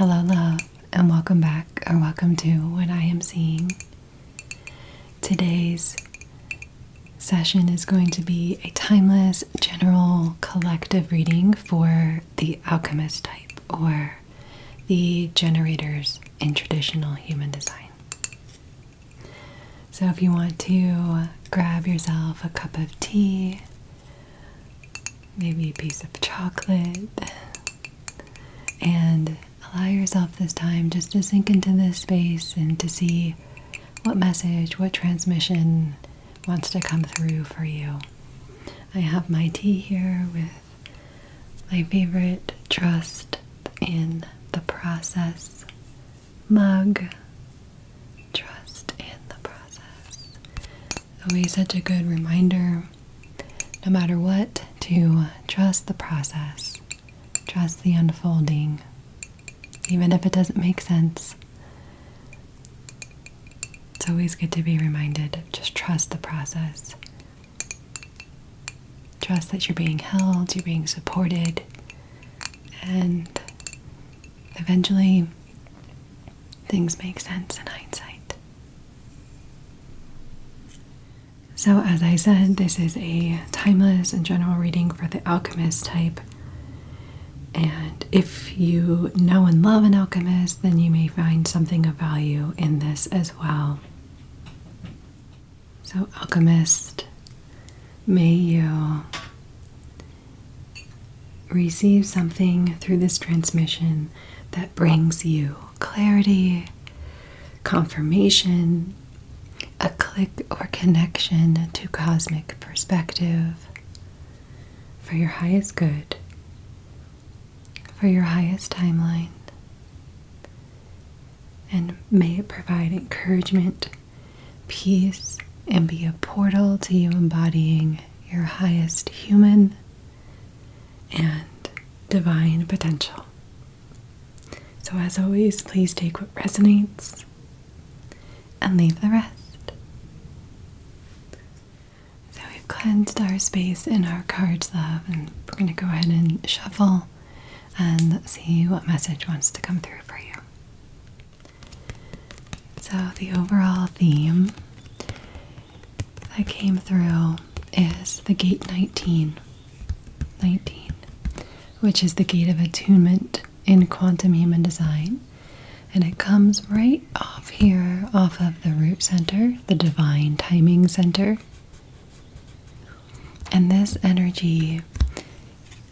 Hello, love, and welcome back, or welcome to What I Am Seeing. Today's session is going to be a timeless, general, collective reading for the Alchemist type, or the generators in traditional human design. So if you want to grab yourself a cup of tea, maybe a piece of chocolate, and allow yourself this time just to sink into this space and to see what message, what transmission wants to come through for you. I have my tea here with my favorite Trust in the Process mug. Trust in the process. Always such a good reminder, no matter what, to trust the process. Trust the unfolding, even if it doesn't make sense. It's always good to be reminded of just trust the process. Trust that you're being held, you're being supported, and eventually things make sense in hindsight. So as I said, this is a timeless and general reading for the Alchemist type. And if you know and love an alchemist, then you may find something of value in this as well. So, alchemist, may you receive something through this transmission that brings you clarity, confirmation, a click or connection to cosmic perspective for your highest good, for your highest timeline, and may it provide encouragement, peace, and be a portal to you embodying your highest human and divine potential. So as always, please take what resonates and leave the rest. So we've cleansed our space in our cards, love, and we're going to go ahead and shuffle and see what message wants to come through for you. So the overall theme that came through is the gate 19, which is the gate of attunement in quantum human design. And it comes right off here, off of the root center, the divine timing center. And this energy,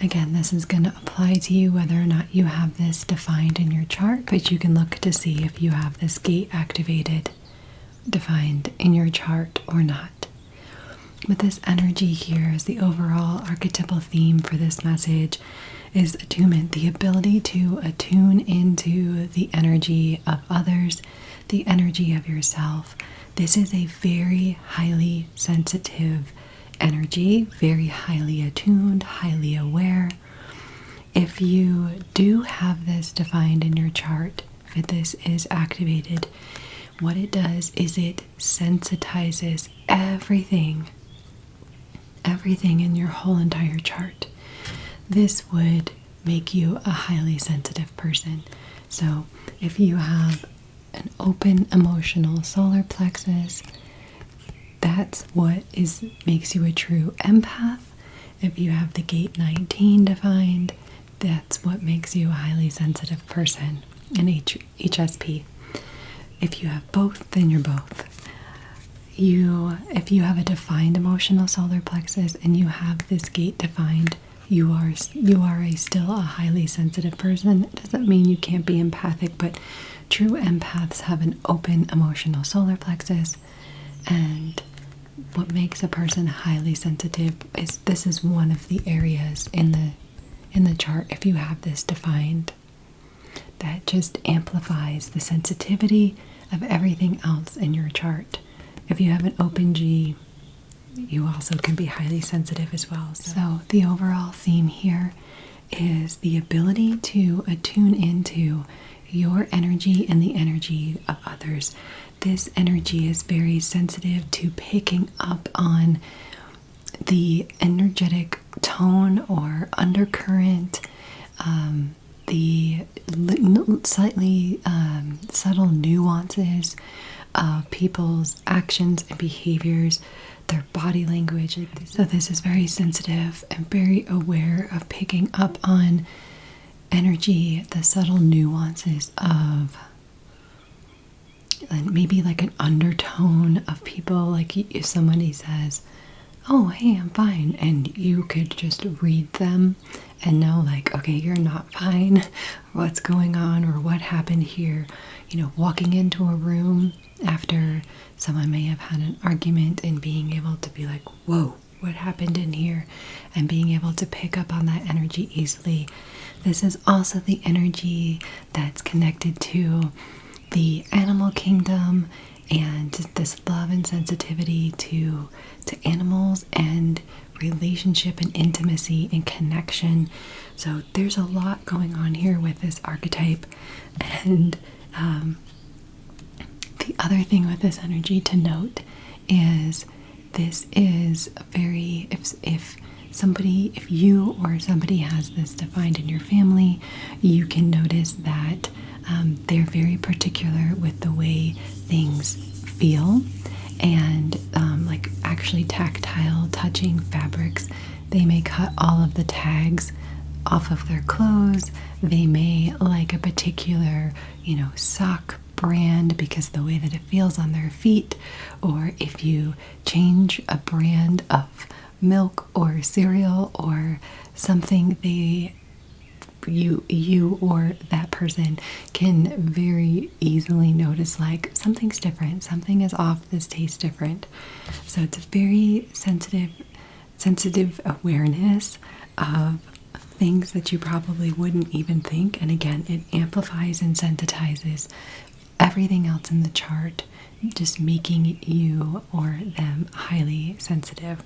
again, this is going to apply to you whether or not you have this defined in your chart, but you can look to see if you have this gate activated, defined in your chart or not. But this energy here is the overall archetypal theme for this message is attunement, the ability to attune into the energy of others, the energy of yourself. This is a very highly sensitive energy, very highly attuned, highly aware. If you do have this defined in your chart, if this is activated, what it does is it sensitizes everything in your whole entire chart. This would make you a highly sensitive person. So if you have an open emotional solar plexus, that's what makes you a true empath. If you have the gate 19 defined, that's what makes you a highly sensitive person, an HSP. If you have both, then you're both. If you have a defined emotional solar plexus and you have this gate defined, you are still a highly sensitive person. It doesn't mean you can't be empathic, but true empaths have an open emotional solar plexus, and what makes a person highly sensitive is this is one of the areas in the chart, if you have this defined, that just amplifies the sensitivity of everything else in your chart. If you have an open G, you also can be highly sensitive as well. So the overall theme here is the ability to attune into your energy and the energy of others. This energy is very sensitive to picking up on the energetic tone or undercurrent, the slightly subtle nuances of people's actions and behaviors, their body language. So this is very sensitive and very aware of picking up on energy, the subtle nuances of, and maybe like an undertone of people. Like if somebody says, oh, hey, I'm fine, and you could just read them and know, like, okay, you're not fine, what's going on, or what happened here. You know, walking into a room after someone may have had an argument and being able to be like, whoa, what happened in here, and being able to pick up on that energy easily. This is also the energy that's connected to the animal kingdom and this love and sensitivity to animals and relationship and intimacy and connection. So there's a lot going on here with this archetype. And the other thing with this energy to note is this is very, if you or somebody has this defined in your family, you can notice that they're very particular with the way things feel, and like actually tactile touching fabrics. They may cut all of the tags off of their clothes. They may like a particular, sock brand because the way that it feels on their feet. Or if you change a brand of milk or cereal or something, you or that person can very easily notice, like, something's different, something is off, this tastes different. So it's a very sensitive awareness of things that you probably wouldn't even think. And again, it amplifies and sensitizes everything else in the chart, just making you or them highly sensitive.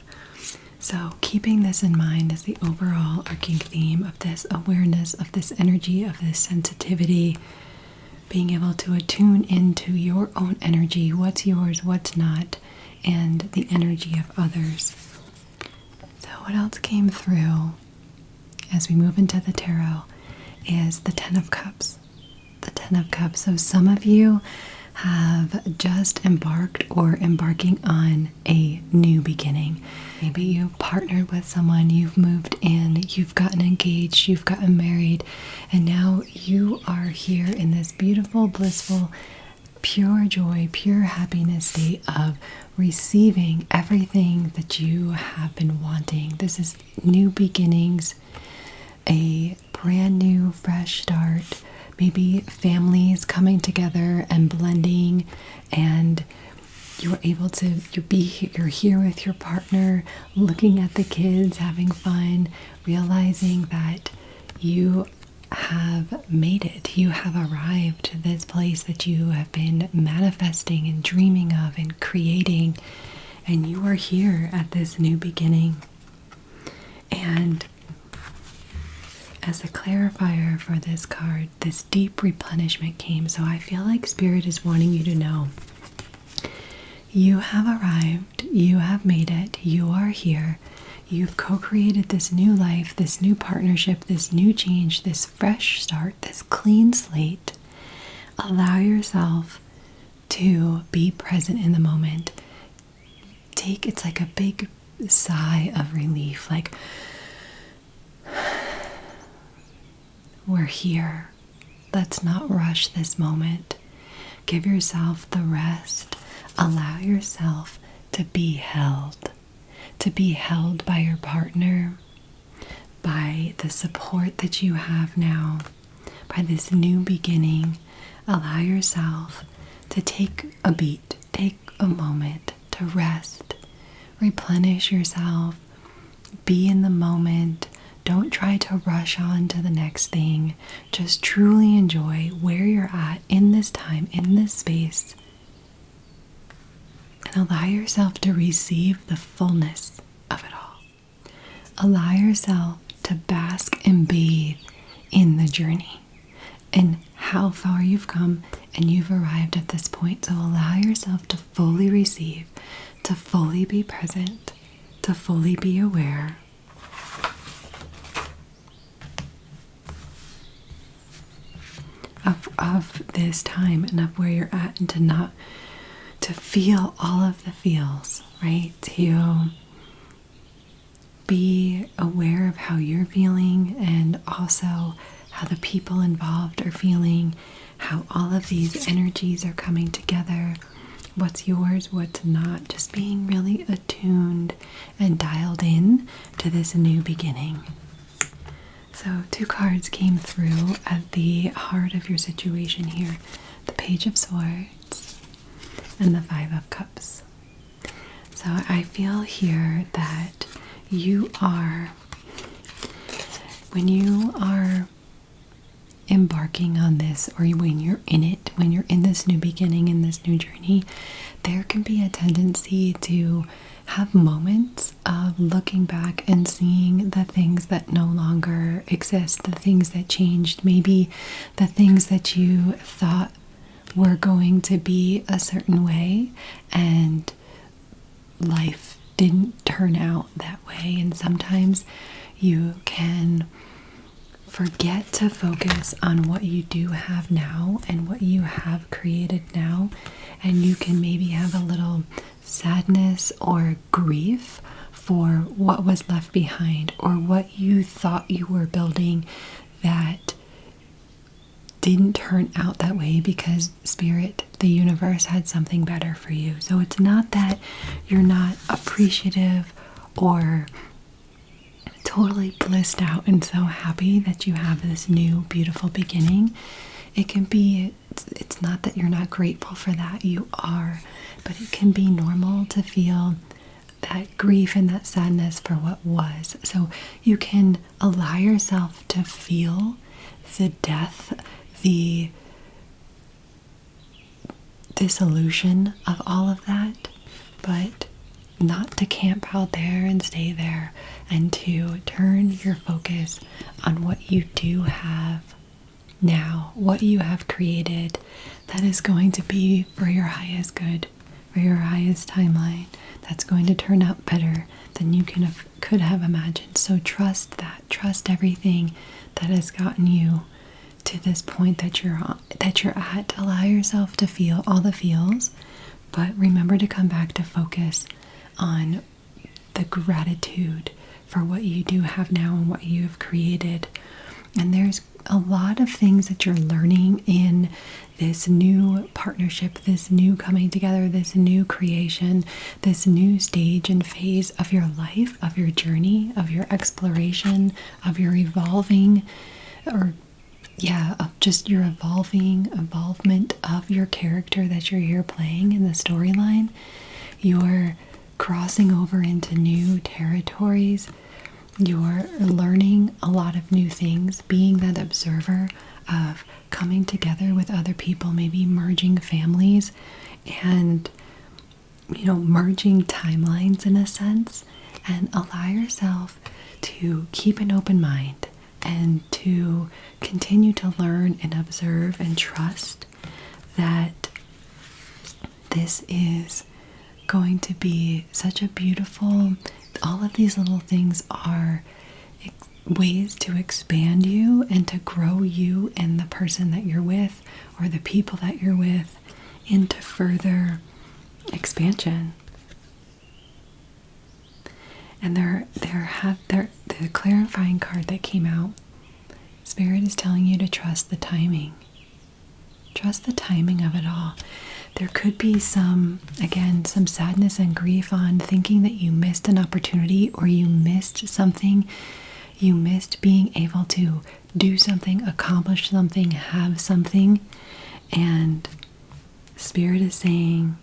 So keeping this in mind as the overall arcing theme of this awareness, of this energy, of this sensitivity, being able to attune into your own energy, what's yours, what's not, and the energy of others. So what else came through as we move into the tarot is the Ten of Cups. The Ten of Cups. So some of you have just embarked or embarking on a new beginning. Maybe you've partnered with someone, you've moved in, you've gotten engaged, you've gotten married, and now you are here in this beautiful, blissful, pure joy, pure happiness state of receiving everything that you have been wanting. This is new beginnings, a brand new, fresh start. Maybe families coming together and blending, and you're able to, you're here with your partner, looking at the kids, having fun, realizing that you have made it. You have arrived to this place that you have been manifesting and dreaming of and creating, and you are here at this new beginning. And as a clarifier for this card, this deep replenishment came. So I feel like Spirit is wanting you to know you have arrived, you have made it, you are here, you've co-created this new life, this new partnership, this new change, this fresh start, this clean slate. Allow yourself to be present in the moment. It's like a big sigh of relief, like, we're here. Let's not rush this moment. Give yourself the rest. Allow yourself to be held by your partner, by the support that you have now, by this new beginning. Allow yourself to take a beat, take a moment to rest, replenish yourself, be in the moment. Don't try to rush on to the next thing. Just truly enjoy where you're at in this time, in this space. And allow yourself to receive the fullness of it all. Allow yourself to bask and bathe in the journey and how far you've come and you've arrived at this point. So allow yourself to fully receive, to fully be present, to fully be aware. of this time and of where you're at, and to feel all of the feels, right? To be aware of how you're feeling, and also how the people involved are feeling, how all of these energies are coming together, what's yours, what's not, just being really attuned and dialed in to this new beginning. So 2 cards came through at the heart of your situation here. The Page of Swords and the 5 of Cups. So I feel here that you are, when you are embarking on this, or when you're in it, when you're in this new beginning, in this new journey, there can be a tendency to have moments of looking back and seeing the things that no longer exist, the things that changed, maybe the things that you thought were going to be a certain way, and life didn't turn out that way. And sometimes you can forget to focus on what you do have now and what you have created now, and you can maybe have a little sadness or grief for what was left behind, or what you thought you were building that didn't turn out that way, because Spirit, the universe, had something better for you. So it's not that you're not appreciative or totally blissed out and so happy that you have this new beautiful beginning. It can be, it's not that you're not grateful for that, you are, but it can be normal to feel that grief and that sadness for what was. So you can allow yourself to feel the death, the dissolution of all of that, but not to camp out there and stay there, and to turn your focus on what you do have now, what you have created that is going to be for your highest good, for your highest timeline, that's going to turn out better than you could have imagined. So trust that, trust everything that has gotten you to this point that you're at. Allow yourself to feel all the feels, but remember to come back to focus on the gratitude for what you do have now and what you have created. And there's a lot of things that you're learning in this new partnership, this new coming together, this new creation, this new stage and phase of your life, of your journey, of your exploration, of your evolving, of just your involvement of your character that you're here playing in the storyline. You're crossing over into new territories. You're learning a lot of new things, being that observer of coming together with other people, maybe merging families and, merging timelines in a sense. And allow yourself to keep an open mind and to continue to learn and observe and trust that this is going to be such a beautiful, all of these little things are ways to expand you and to grow you and the person that you're with, or the people that you're with, into further expansion. And the clarifying card that came out, Spirit is telling you to trust the timing. Trust the timing of it all. There could be some sadness and grief on thinking that you missed an opportunity, or you missed something. You missed being able to do something, accomplish something, have something. And Spirit is saying,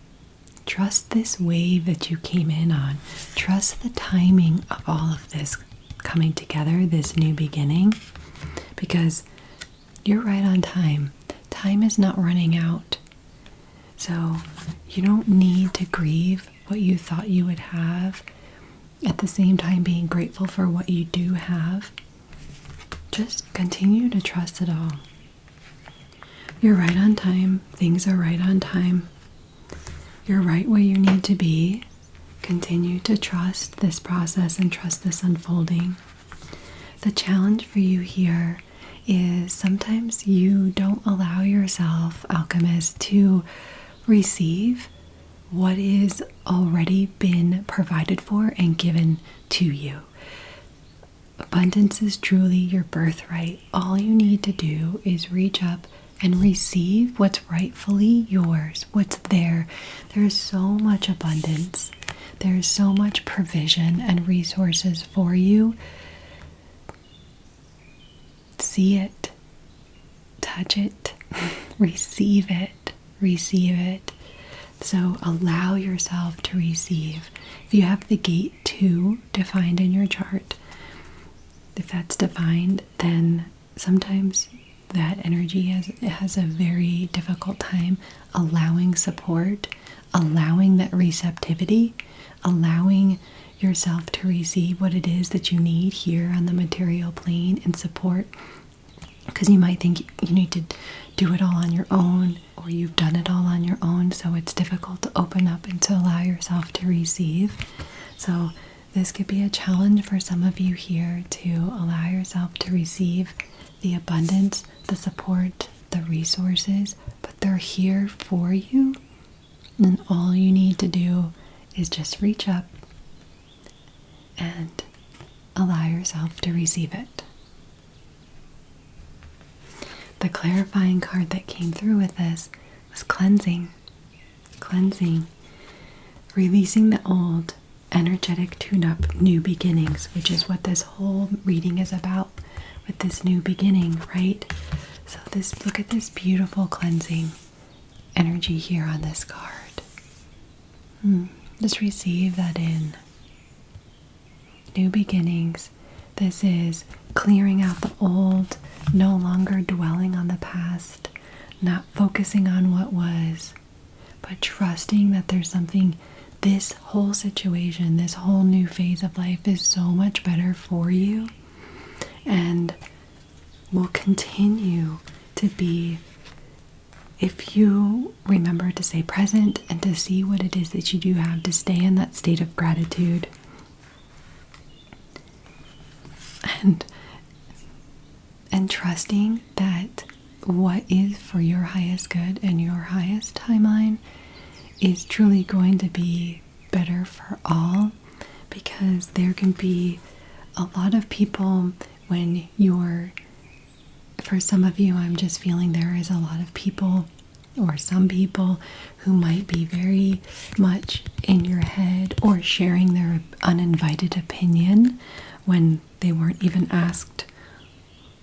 trust this wave that you came in on. Trust the timing of all of this coming together, this new beginning, because you're right on time. Time is not running out. So you don't need to grieve what you thought you would have, at the same time being grateful for what you do have. Just continue to trust it all. You're right on time. Things are right on time. You're right where you need to be. Continue to trust this process and trust this unfolding. The challenge for you here is sometimes you don't allow yourself, alchemist, to receive what is already been provided for and given to you. Abundance is truly your birthright. All you need to do is reach up and receive what's rightfully yours, what's there. There's so much abundance. There's so much provision and resources for you. See it, touch it, receive it, receive it. So allow yourself to receive. If you have the gate 2 defined in your chart, if that's defined, then sometimes that energy has a very difficult time allowing support, allowing that receptivity, allowing yourself to receive what it is that you need here on the material plane and support. Because you might think you need to do it all on your own, or you've done it all on your own, so it's difficult to open up and to allow yourself to receive. So this could be a challenge for some of you here, to allow yourself to receive the abundance, the support, the resources, but they're here for you. And all you need to do is just reach up and allow yourself to receive it. The clarifying card that came through with this was cleansing. Cleansing. Releasing the old, energetic tune-up, new beginnings, which is what this whole reading is about, with this new beginning, right? So look at this beautiful cleansing energy here on this card. Just receive that in. New beginnings. This is clearing out the old, no longer dwelling on the past, not focusing on what was, but trusting that there's something. This whole situation, this whole new phase of life is so much better for you, and will continue to be, if you remember to stay present and to see what it is that you do have, to stay in that state of gratitude. And trusting that what is for your highest good and your highest timeline is truly going to be better for all, because there can be a lot of people when for some of you, I'm just feeling there is a lot of people, or some people, who might be very much in your head or sharing their uninvited opinion when they weren't even asked.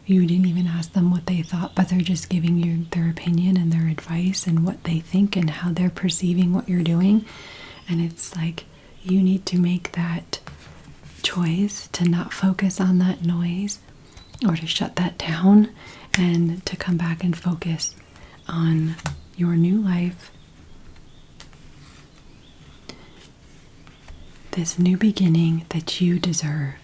You didn't even ask them what they thought, but they're just giving you their opinion and their advice and what they think and how they're perceiving what you're doing. And it's like, you need to make that choice to not focus on that noise, or to shut that down, and to come back and focus on your new life. This new beginning that you deserve.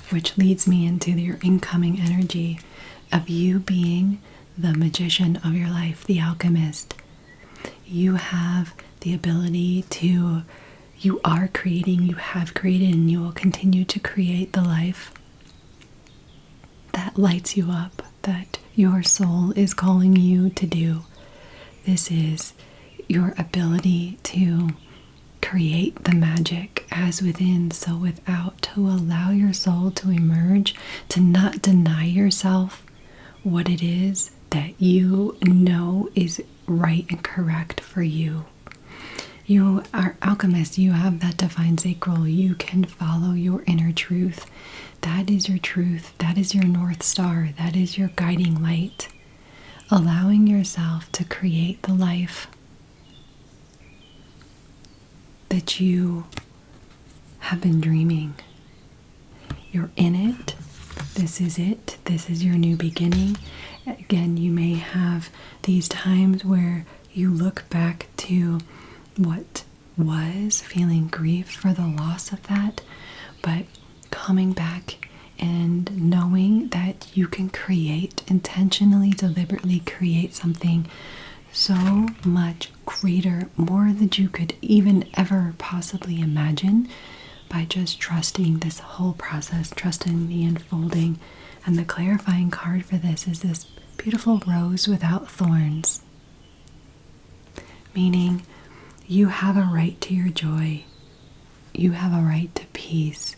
Which leads me into your incoming energy of you being the magician of your life, the alchemist. You have the ability to, you are creating, you have created, and you will continue to create the life that lights you up, that your soul is calling you to do. This is your ability to create the magic as within, so without, to allow your soul to emerge, to not deny yourself what it is that you know is right and correct for you. You are alchemist, you have that divine sacral, you can follow your inner truth. That is your truth, that is your North Star, that is your guiding light. Allowing yourself to create the life that you have been dreaming. You're in it. This is it. This is your new beginning. Again, you may have these times where you look back to what was, feeling grief for the loss of that, but coming back and knowing that you can create, intentionally, deliberately create something so much greater, more than you could even ever possibly imagine, by just trusting this whole process, trusting the unfolding. And the clarifying card for this is this beautiful rose without thorns, meaning you have a right to your joy. You have a right to peace,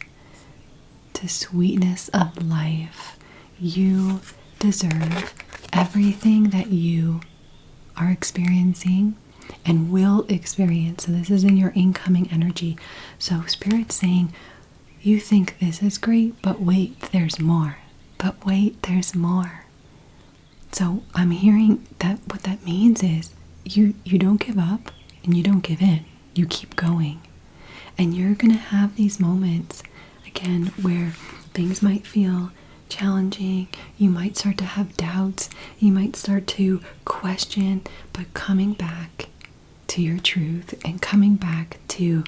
to sweetness of life. You deserve everything that you are experiencing and will experience. So this is in your incoming energy. So Spirit's saying, you think this is great, but wait, there's more. But wait, there's more. So I'm hearing that what that means is you don't give up and you don't give in. You keep going. And you're going to have these moments, again, where things might feel challenging. You might start to have doubts. You might start to question, but coming back to your truth and coming back to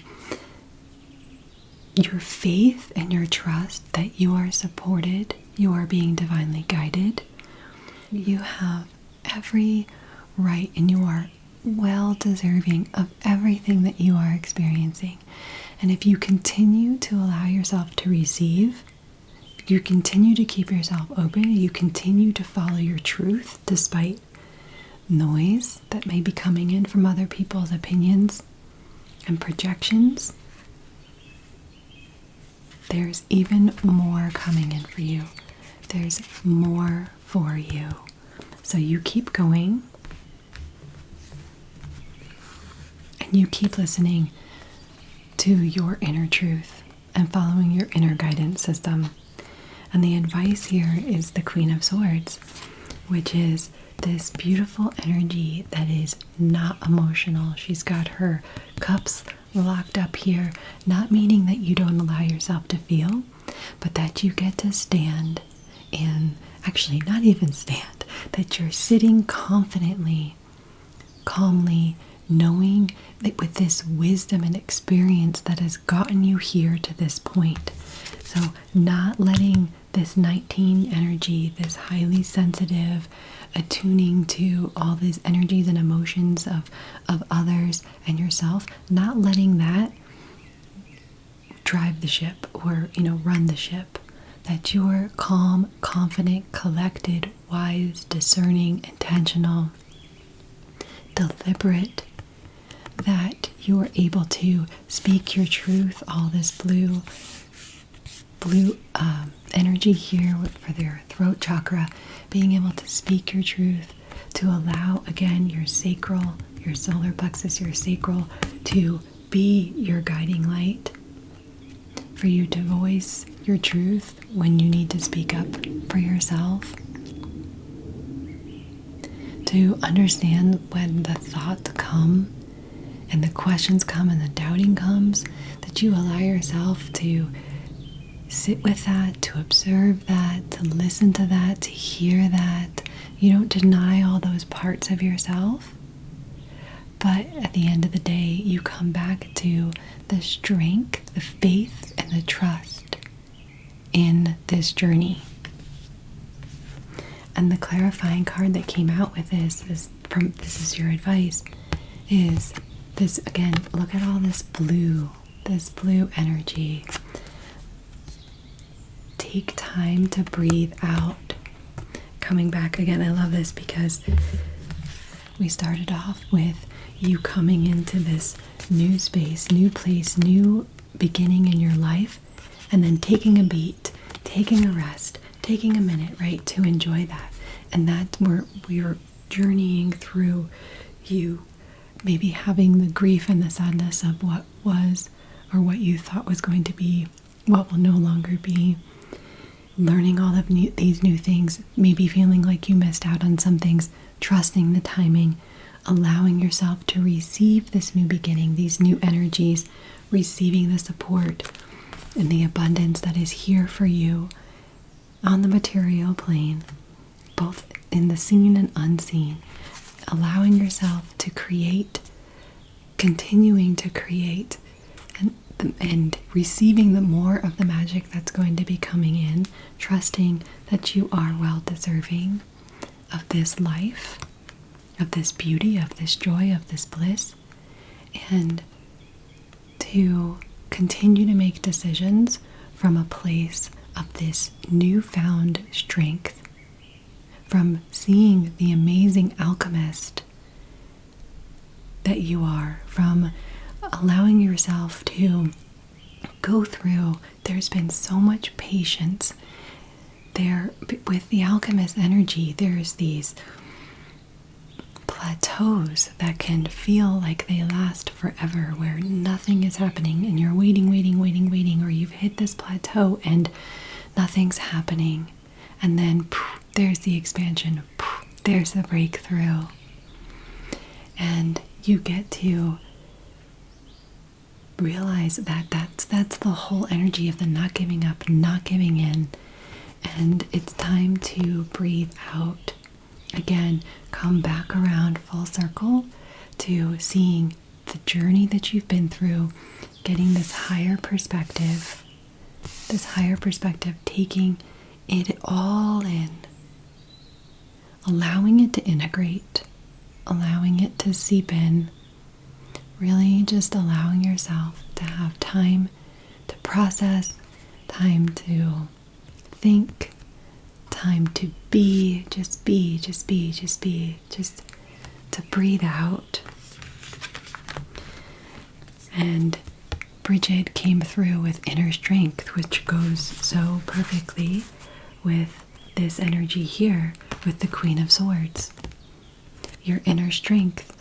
your faith and your trust that you are supported, you are being divinely guided. You have every right and you are well deserving of everything that you are experiencing. And if you continue to allow yourself to receive, you continue to keep yourself open, you continue to follow your truth despite noise that may be coming in from other people's opinions and projections, there's even more coming in for you. There's more for you. So you keep going and you keep listening to your inner truth and following your inner guidance system. And the advice here is the Queen of Swords, which is this beautiful energy that is not emotional. She's got her cups locked up here, not meaning that you don't allow yourself to feel, but that you get to stand in, actually not even stand, that you're sitting confidently, calmly, knowing that with this wisdom and experience that has gotten you here to this point. So not letting this 19 energy, this highly sensitive, attuning to all these energies and emotions of others and yourself, not letting that drive the ship or, run the ship. That you're calm, confident, collected, wise, discerning, intentional, deliberate, that you are able to speak your truth. All this blue energy here for their throat chakra, being able to speak your truth, to allow, again, your sacral, your solar plexus, your sacral, to be your guiding light, for you to voice your truth when you need to speak up for yourself, to understand when the thoughts come and the questions come and the doubting comes, that you allow yourself to sit with that, to observe that, to listen to that, to hear that. You don't deny all those parts of yourself, but at the end of the day, you come back to the strength, the faith, and the trust in this journey. And the clarifying card that came out with this is your advice, is this, again, look at all this blue energy. Take time to breathe out. Coming back again, I love this because we started off with you coming into this new space, new place, new beginning in your life, and then taking a beat, taking a rest, taking a minute, right, to enjoy that. And that's where we're journeying through you maybe having the grief and the sadness of what was or what you thought was going to be, what will no longer be. Learning all of these new things, maybe feeling like you missed out on some things, trusting the timing, allowing yourself to receive this new beginning, these new energies, receiving the support and the abundance that is here for you on the material plane, both in the seen and unseen, allowing yourself to create, continuing to create, and receiving the more of the magic that's going to be coming in, trusting that you are well deserving of this life, of this beauty, of this joy, of this bliss, and to continue to make decisions from a place of this newfound strength, from seeing the amazing alchemist that you are, from allowing yourself to go through. There's been so much patience there with the alchemist energy. There's these plateaus that can feel like they last forever, where nothing is happening and you're waiting, or you've hit this plateau and nothing's happening. And then there's the expansion, there's the breakthrough. And you get to realize that that's the whole energy of the not giving up, not giving in. And it's time to breathe out. Again, come back around full circle to seeing the journey that you've been through, getting this higher perspective, taking it all in, allowing it to integrate, allowing it to seep in, really just allowing yourself to have time to process, time to think, time to be, just to breathe out. And Bridget came through with inner strength, which goes so perfectly with this energy here with the Queen of Swords. Your inner strength,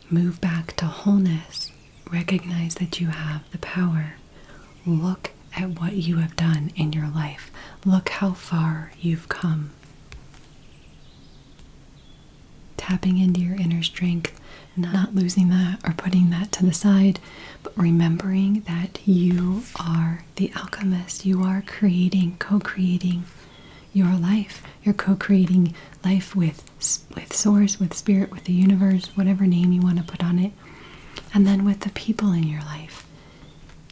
move back to wholeness, recognize that you have the power. Look at what you have done in your life. Look how far you've come. Tapping into your inner strength, not losing that or putting that to the side, but remembering that you are the alchemist. You are co-creating your life. You're co-creating life with source, with spirit, with the universe, whatever name you want to put on it. And then with the people in your life.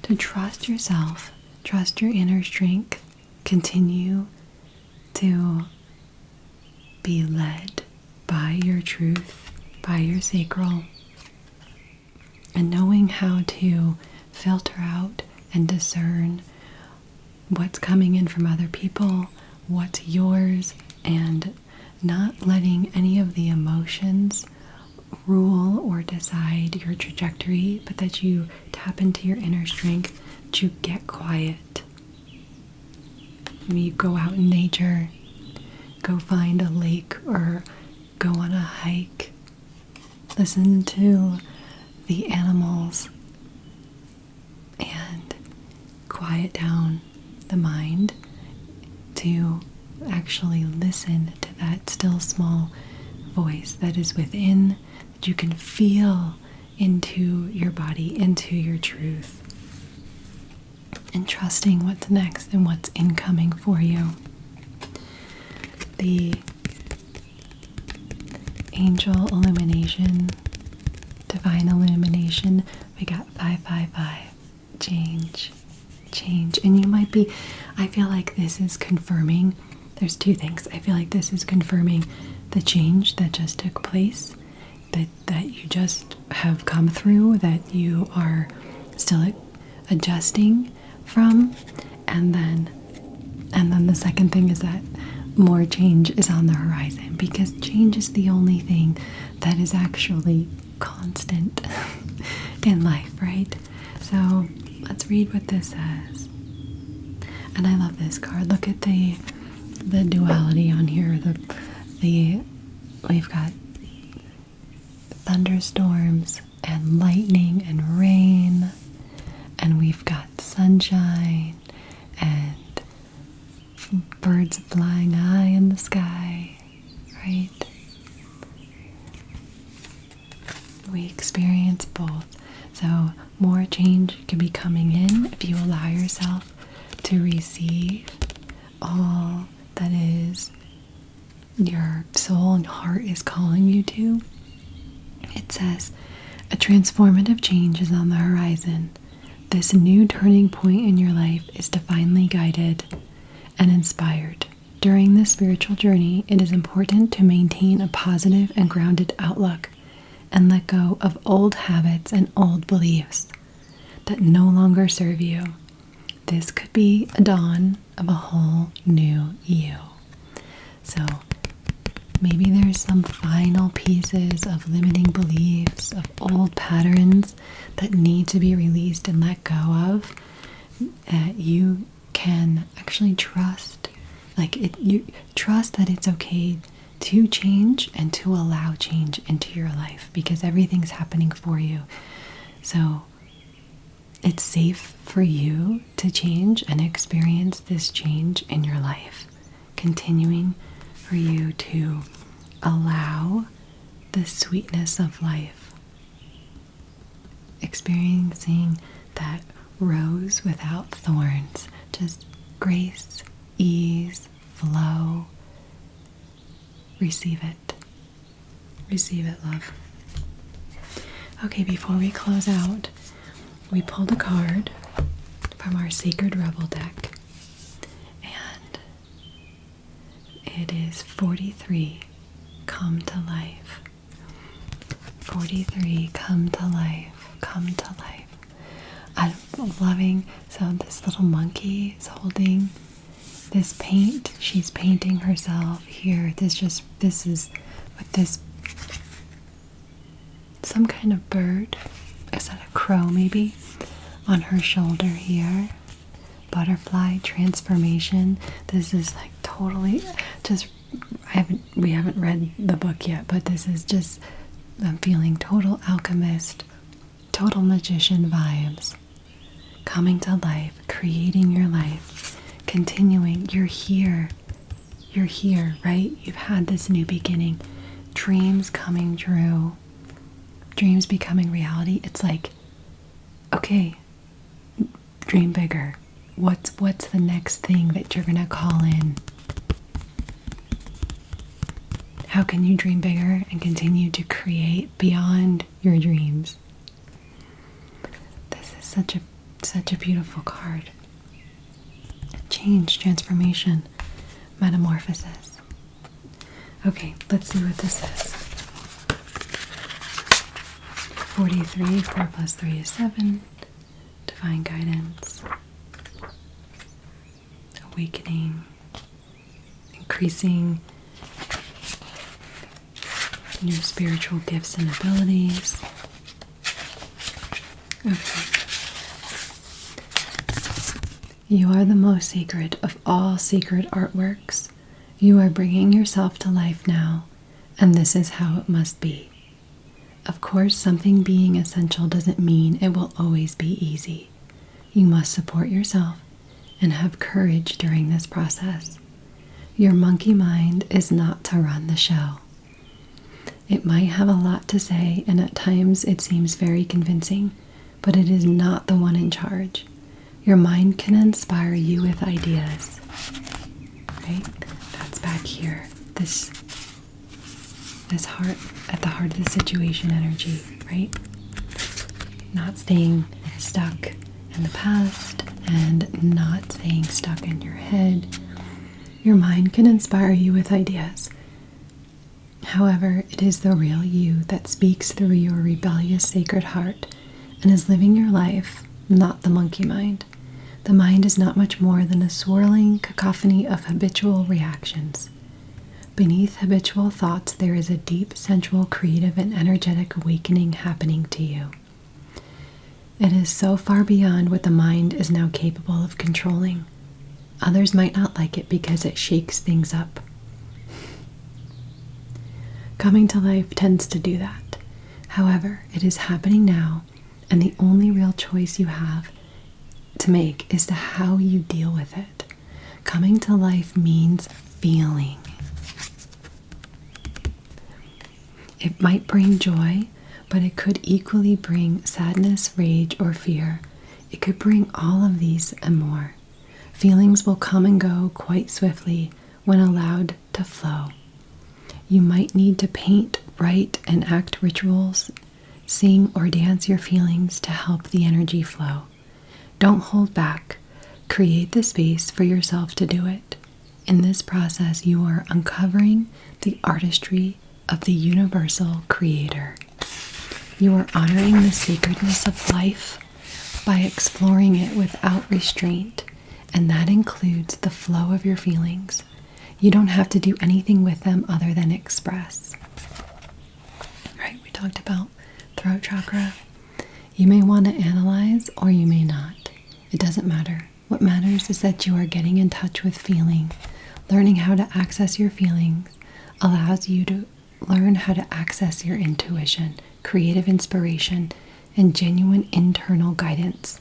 To trust yourself, trust your inner strength, continue to be led by your truth, by your sacral, and knowing how to filter out and discern what's coming in from other people, what's yours, and not letting any of the emotions rule or decide your trajectory, but that you tap into your inner strength, that you get quiet. You go out in nature, go find a lake or go on a hike, listen to the animals, and quiet down the mind to actually listen to that still small voice that is within, that you can feel into your body, into your truth, and trusting what's next and what's incoming for you. The angel illumination, divine illumination, we got 555, change. And you might be, I feel like this is confirming, there's two things. I feel like this is confirming the change that just took place, that you just have come through, that you are still adjusting from, and then the second thing is that more change is on the horizon, because change is the only thing that is actually constant in life, right? So let's read what this says. And I love this card. Look at the duality on here. We've got thunderstorms and lightning and rain, and we've got sunshine and birds flying high in the sky, right? We experience both. So more change can be coming in if you allow yourself to receive all that is your soul and heart is calling you to. It says, a transformative change is on the horizon. This new turning point in your life is divinely guided and inspired. During this spiritual journey, it is important to maintain a positive and grounded outlook and let go of old habits and old beliefs. that no longer serve you. This could be a dawn of a whole new you. So maybe there's some final pieces of limiting beliefs, of old patterns that need to be released and let go of. You can actually trust, you trust that it's okay to change and to allow change into your life, because everything's happening for you. So it's safe for you to change and experience this change in your life, continuing for you to allow the sweetness of life, experiencing that rose without thorns, just grace, ease, flow. Receive it. Receive it, love. Okay, before we close out, we pulled a card from our Sacred Rebel deck, and it is 43, come to life. 43, come to life, come to life. I'm loving, so this little monkey is holding this paint. She's painting herself here. This is with this, some kind of bird. Is that a crow maybe? On her shoulder here. Butterfly transformation. This is like totally just, we haven't read the book yet, but this is just, I'm feeling total alchemist, total magician vibes. Coming to life, creating your life, continuing. You're here, right? You've had this new beginning. Dreams coming true, dreams becoming reality. It's like, okay, dream bigger. What's the next thing that you're gonna call in? How can you dream bigger and continue to create beyond your dreams? This is such a beautiful card. Change, transformation, metamorphosis. Okay, let's see what this is. 43, 4 plus 3 is 7. Divine guidance. Awakening. Increasing your spiritual gifts and abilities. Okay. You are the most sacred of all sacred artworks. You are bringing yourself to life now, and this is how it must be. Of course, something being essential doesn't mean it will always be easy. You must support yourself and have courage during this process. Your monkey mind is not to run the show. It might have a lot to say, and at times it seems very convincing, but it is not the one in charge. Your mind can inspire you with ideas, right? That's back here. This heart, at the heart of the situation energy, right? Not staying stuck in the past and not staying stuck in your head. Your mind can inspire you with ideas. However, it is the real you that speaks through your rebellious sacred heart and is living your life, not the monkey mind. The mind is not much more than a swirling cacophony of habitual reactions. Beneath habitual thoughts, there is a deep, sensual, creative, and energetic awakening happening to you. It is so far beyond what the mind is now capable of controlling. Others might not like it because it shakes things up. Coming to life tends to do that. However, it is happening now, and the only real choice you have to make is to how you deal with it. Coming to life means feeling. It might bring joy, but it could equally bring sadness, rage, or fear. It could bring all of these and more. Feelings will come and go quite swiftly when allowed to flow. You might need to paint, write, and act rituals, sing or dance your feelings to help the energy flow. Don't hold back. Create the space for yourself to do it. In this process, you are uncovering the artistry of the universal creator. You are honoring the sacredness of life by exploring it without restraint, and that includes the flow of your feelings. You don't have to do anything with them other than express. Right, we talked about throat chakra. You may want to analyze or you may not. It doesn't matter. What matters is that you are getting in touch with feeling. Learning how to access your feelings allows you to learn how to access your intuition, creative inspiration, and genuine internal guidance.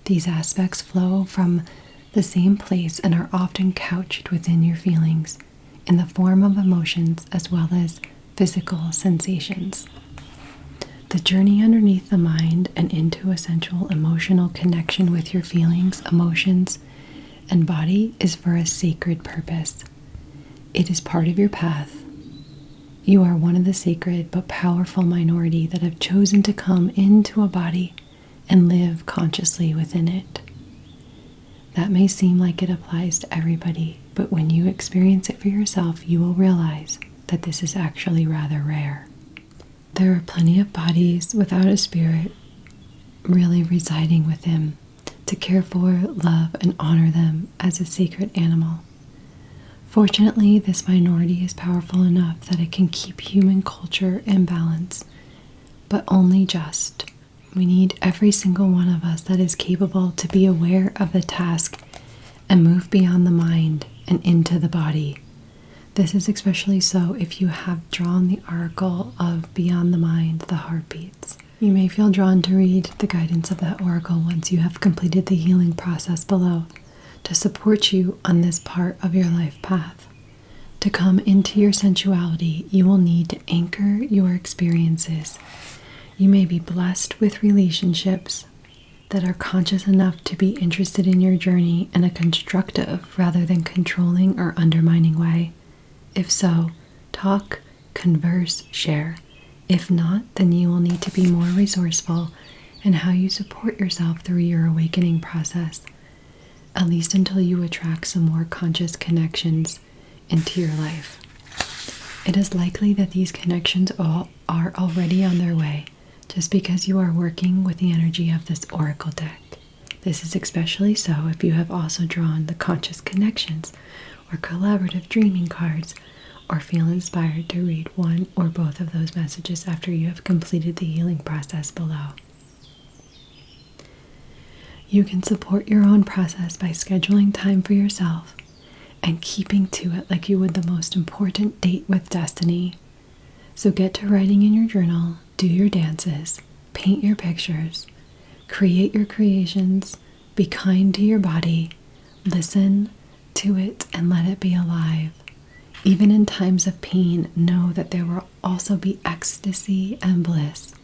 These aspects flow from the same place and are often couched within your feelings in the form of emotions as well as physical sensations. The journey underneath the mind and into a sensual emotional connection with your feelings, emotions, and body is for a sacred purpose. It is part of your path. You are one of the sacred but powerful minority that have chosen to come into a body and live consciously within it. That may seem like it applies to everybody, but when you experience it for yourself, you will realize that this is actually rather rare. There are plenty of bodies without a spirit really residing within to care for, love, and honor them as a sacred animal. Fortunately, this minority is powerful enough that it can keep human culture in balance, but only just. We need every single one of us that is capable to be aware of the task and move beyond the mind and into the body. This is especially so if you have drawn the oracle of Beyond the Mind, the Heartbeats. You may feel drawn to read the guidance of that oracle once you have completed the healing process below to support you on this part of your life path. To come into your sensuality, you will need to anchor your experiences. You may be blessed with relationships that are conscious enough to be interested in your journey in a constructive rather than controlling or undermining way. If so, talk, converse, share. If not, then you will need to be more resourceful in how you support yourself through your awakening process, at least until you attract some more conscious connections into your life. It is likely that these connections are already on their way, just because you are working with the energy of this oracle deck. This is especially so if you have also drawn the conscious connections or collaborative dreaming cards, or feel inspired to read one or both of those messages after you have completed the healing process below. You can support your own process by scheduling time for yourself and keeping to it like you would the most important date with destiny. So get to writing in your journal, do your dances, paint your pictures, create your creations, be kind to your body, listen to it and let it be alive. Even in times of pain, know that there will also be ecstasy and bliss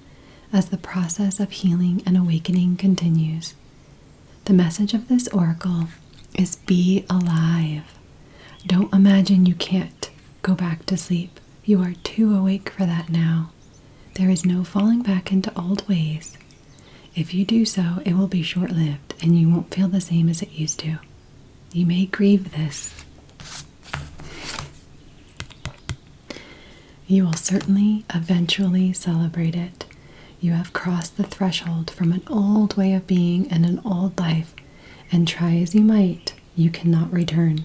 as the process of healing and awakening continues. The message of this oracle is be alive. Don't imagine you can't go back to sleep. You are too awake for that now. There is no falling back into old ways. If you do so, it will be short-lived and you won't feel the same as it used to. You may grieve this. You will certainly eventually celebrate it. You have crossed the threshold from an old way of being and an old life, and try as you might, you cannot return.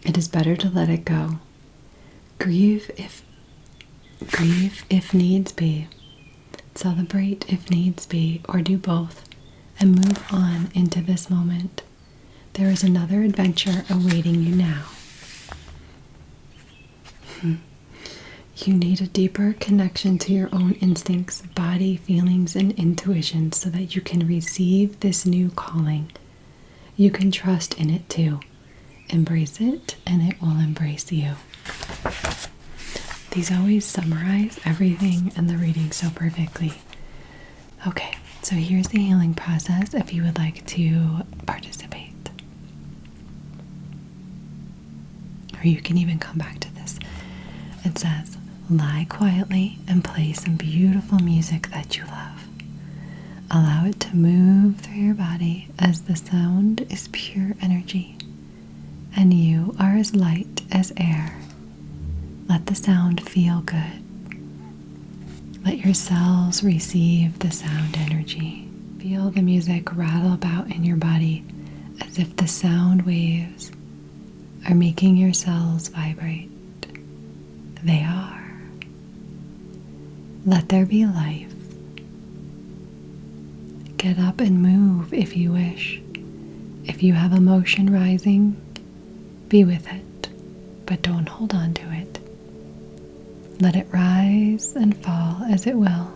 It is better to let it go. Grieve if needs be. Celebrate if needs be, or do both, and move on into this moment. There is another adventure awaiting you now. You need a deeper connection to your own instincts, body, feelings, and intuition so that you can receive this new calling. You can trust in it too. Embrace it, and it will embrace you. These always summarize everything in the reading so perfectly. Okay, so here's the healing process if you would like to participate. Or you can even come back to this. It says, lie quietly and play some beautiful music that you love. Allow it to move through your body as the sound is pure energy, and you are as light as air. Let the sound feel good. Let your cells receive the sound energy. Feel the music rattle about in your body as if the sound waves are making your cells vibrate. They are. Let there be life. Get up and move if you wish. If you have emotion rising, be with it, but don't hold on to it. Let it rise and fall as it will.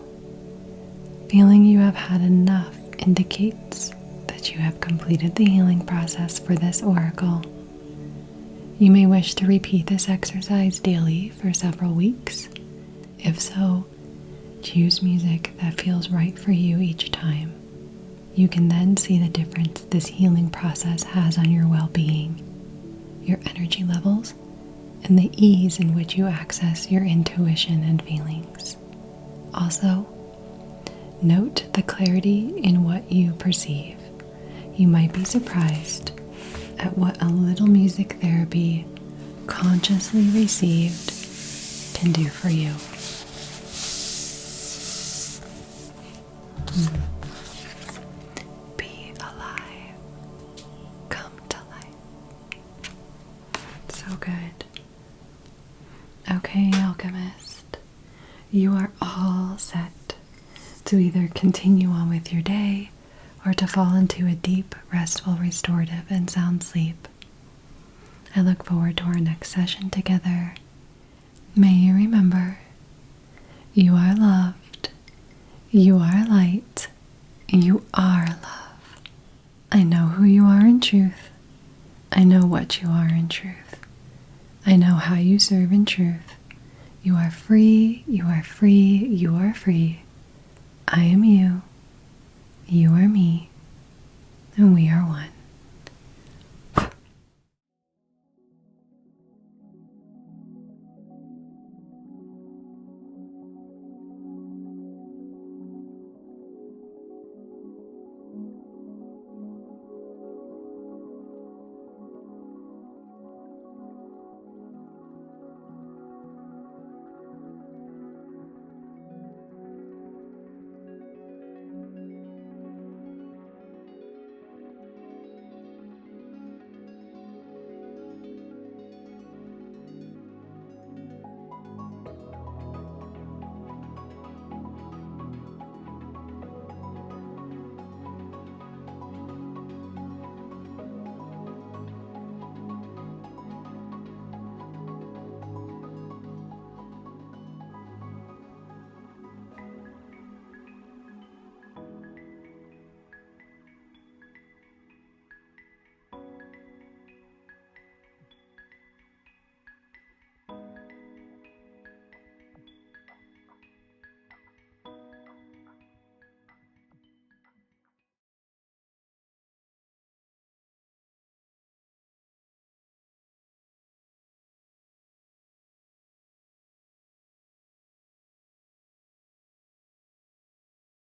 Feeling you have had enough indicates that you have completed the healing process for this oracle. You may wish to repeat this exercise daily for several weeks. If so, choose music that feels right for you each time. You can then see the difference this healing process has on your well-being, your energy levels, and the ease in which you access your intuition and feelings. Also, note the clarity in what you perceive. You might be surprised at what a little music therapy consciously received can do for you. Be alive. Come to life. So good. Okay, Alchemist, you are all set to either continue on with your day or to fall into a deep, restful, restorative, and sound sleep. I look forward to our next session together. May you remember, you are loved, you are light, you are love. I know who you are in truth. I know what you are in truth. I know how you serve in truth. You are free, you are free, you are free. I am you, you are me, and we are one.